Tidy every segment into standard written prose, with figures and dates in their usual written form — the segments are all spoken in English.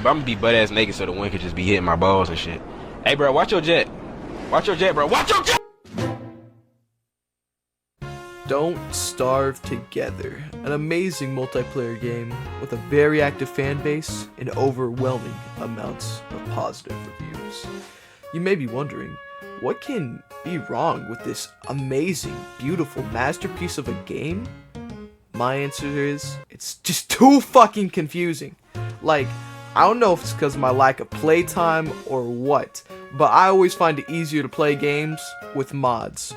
but I'm gonna be butt ass naked so the wind could just be hitting my balls and shit. Hey, bro, watch your jet. Watch your jet, bro. Watch your jet! Don't Starve Together, an amazing multiplayer game with a very active fan base and overwhelming amounts of positive reviews. You may be wondering, what can be wrong with this amazing, beautiful masterpiece of a game? My answer is, it's just too fucking confusing. Like, I don't know if it's because of my lack of playtime or what, but I always find it easier to play games with mods.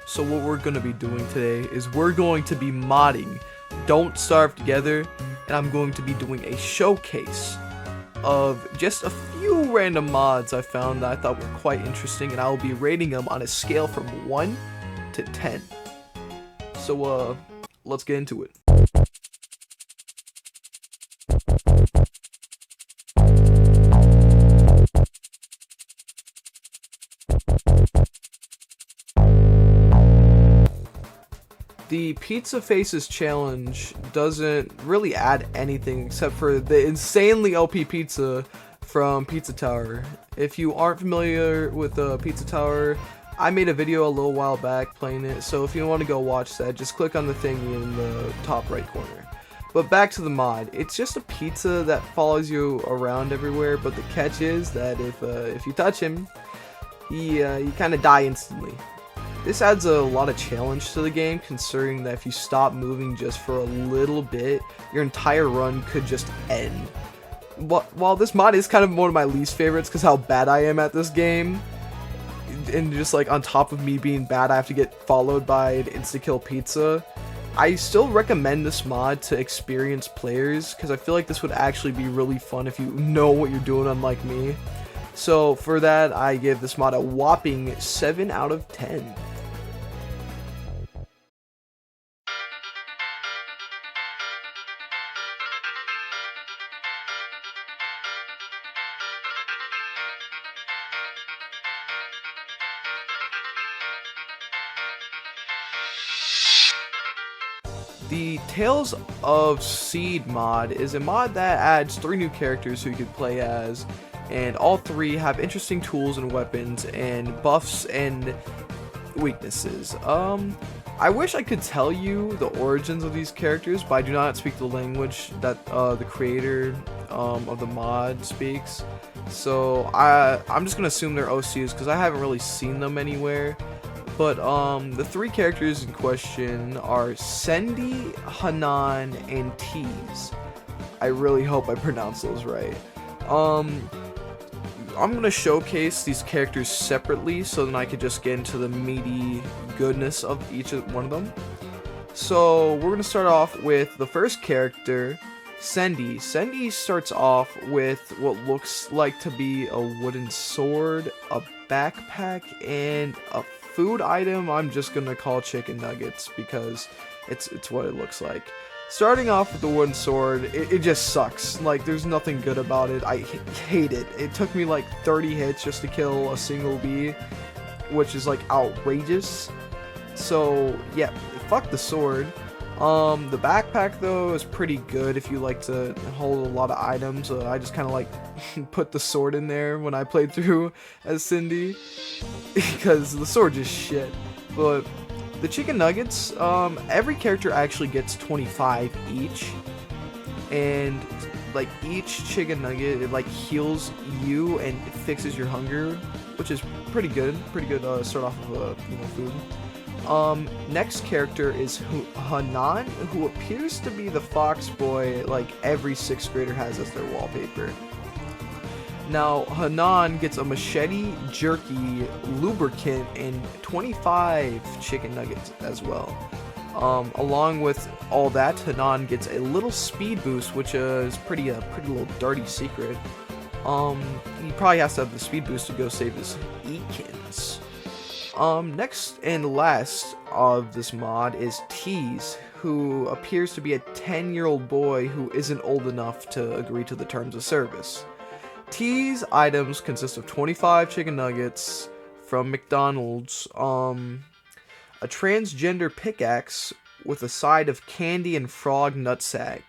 So what we're going to be doing today is we're going to be modding Don't Starve Together, and I'm going to be doing a showcase of just a few random mods I found that I thought were quite interesting, and I will be rating them on a scale from 1 to 10. So let's get into it. The Pizza Faces challenge doesn't really add anything except for the insanely OP pizza from Pizza Tower. If you aren't familiar with Pizza Tower, I made a video a little while back playing it, so if you want to go watch that, just click on the thing in the top right corner. But back to the mod, it's just a pizza that follows you around everywhere, but the catch is that if you touch him, you kind of die instantly. This adds a lot of challenge to the game, considering that if you stop moving just for a little bit, your entire run could just end. While this mod is kind of one of my least favorites because how bad I am at this game, and just like on top of me being bad, I have to get followed by an insta-kill pizza, I still recommend this mod to experienced players because I feel like this would actually be really fun if you know what you're doing, unlike me. So for that, I give this mod a whopping 7 out of 10. The Tales of Seed mod is a mod that adds 3 new characters who you could play as, and all 3 have interesting tools and weapons and buffs and weaknesses. I wish I could tell you the origins of these characters, but I do not speak the language that the creator of the mod speaks. So I'm just gonna assume they're OCs because I haven't really seen them anywhere. But the 3 characters in question are Sendy, Hanan, and Tease. I really hope I pronounced those right. I'm gonna showcase these characters separately so then I could just get into the meaty goodness of each one of them. So we're gonna start off with the first character, Sendy. Sendy starts off with what looks like to be a wooden sword, a backpack, and a food item I'm just gonna call chicken nuggets because it's what it looks like. Starting off with the wooden sword, it just sucks. Like, there's nothing good about it. I hate it. It took me like 30 hits just to kill a single bee, which is like outrageous. So yeah, fuck the sword. The backpack though is pretty good if you like to hold a lot of items. I just kind of like put the sword in there when I played through as Cindy because the sword is shit. But the chicken nuggets, every character actually gets 25 each, and like each chicken nugget, it like heals you and it fixes your hunger, which is pretty good. Start off of food. Next character is Hanan, who appears to be the fox boy like every 6th grader has as their wallpaper. Now, Hanan gets a machete, jerky, lubricant, and 25 chicken nuggets as well. Along with all that, Hanan gets a little speed boost, which is pretty little dirty secret. He probably has to have the speed boost to go save his Eakins. Next and last of this mod is Tease, who appears to be a 10-year-old boy who isn't old enough to agree to the terms of service. Tease items consist of 25 chicken nuggets from McDonald's, a transgender pickaxe with a side of candy and frog nutsack,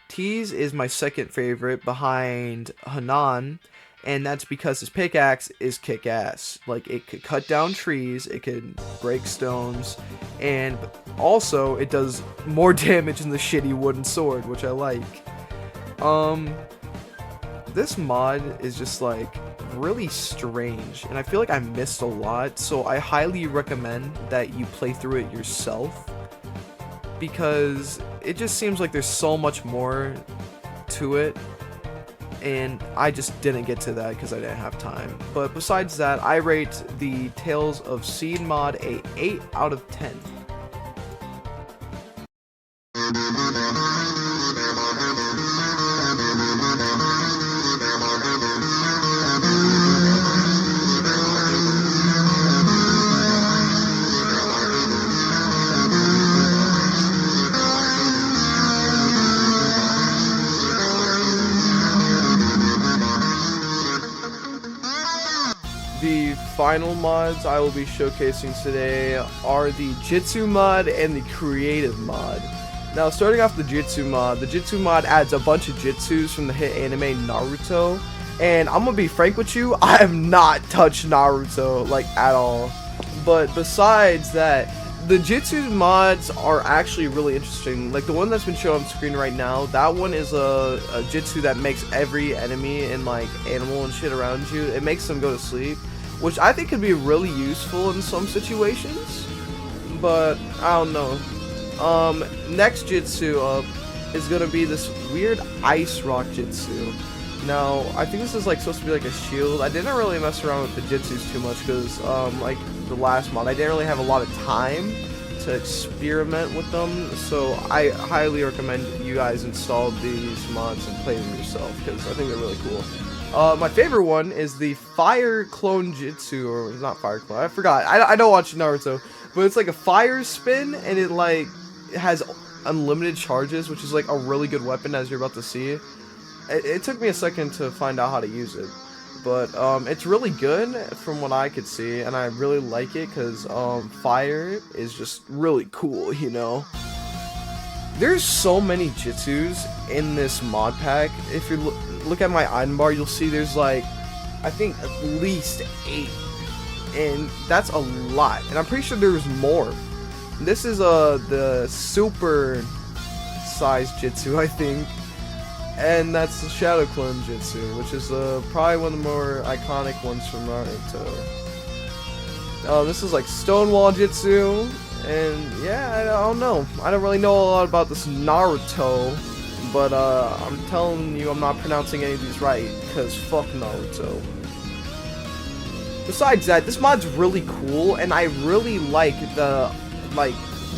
Tease is my second favorite behind Hanan, and that's because his pickaxe is kick-ass. Like, it could cut down trees, it could break stones, and also it does more damage than the shitty wooden sword, which I like. This mod is just like really strange, and I feel like I missed a lot, so I highly recommend that you play through it yourself, because it just seems like there's so much more to it, and I just didn't get to that because I didn't have time. But besides that, I rate the Tales of Seed mod a 8 out of 10. The final mods I will be showcasing today are the Jitsu mod and the Creative mod. Now, starting off the Jitsu mod adds a bunch of Jitsus from the hit anime Naruto, and I'm gonna be frank with you, I have not touched Naruto, like, at all. But besides that, the Jitsu mods are actually really interesting. Like, the one that's been shown on screen right now, that one is a Jitsu that makes every enemy and, like, animal and shit around you, it makes them go to sleep, which I think could be really useful in some situations, but I don't know. Next Jitsu up is gonna be this weird ice rock Jitsu. Now, I think this is like supposed to be like a shield. I didn't really mess around with the Jitsus too much because, like the last mod, I didn't really have a lot of time to experiment with them, so I highly recommend you guys install these mods and play them yourself because I think they're really cool. My favorite one is the Fire Clone Jitsu, or it's not Fire Clone, I forgot. I don't watch Naruto, but it's like a fire spin, and it like has unlimited charges, which is like a really good weapon, as you're about to see. It took me a second to find out how to use it, but it's really good from what I could see, and I really like it because fire is just really cool, you know. There's so many Jitsus in this mod pack. If you look at my item bar, you'll see there's like, I think at least 8, and that's a lot, and I'm pretty sure there's more. This is the super size Jitsu, I think, and that's the Shadow Clone Jitsu, which is probably one of the more iconic ones from Naruto. This is like Stonewall Jitsu, and yeah, I don't know. I don't really know a lot about this Naruto, but I'm telling you, I'm not pronouncing any of these right, because fuck Naruto. Besides that, this mod's really cool, and I really like the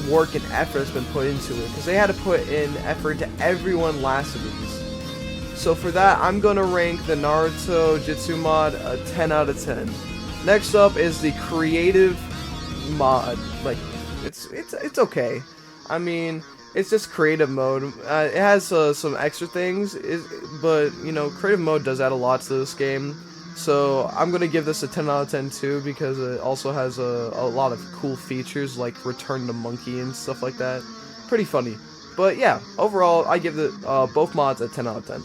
work and effort that's been put into it, because they had to put in effort to every one last of these. So for that, I'm gonna rank the Naruto Jitsu mod a 10 out of 10. Next up is the Creative mod. Like, it's okay. I mean, it's just creative mode. It has some extra things, but you know, creative mode does add a lot to this game. So I'm gonna give this a 10 out of 10 too, because it also has a lot of cool features like Return to Monkey and stuff like that. Pretty funny. But yeah, overall, I give both mods a 10 out of 10.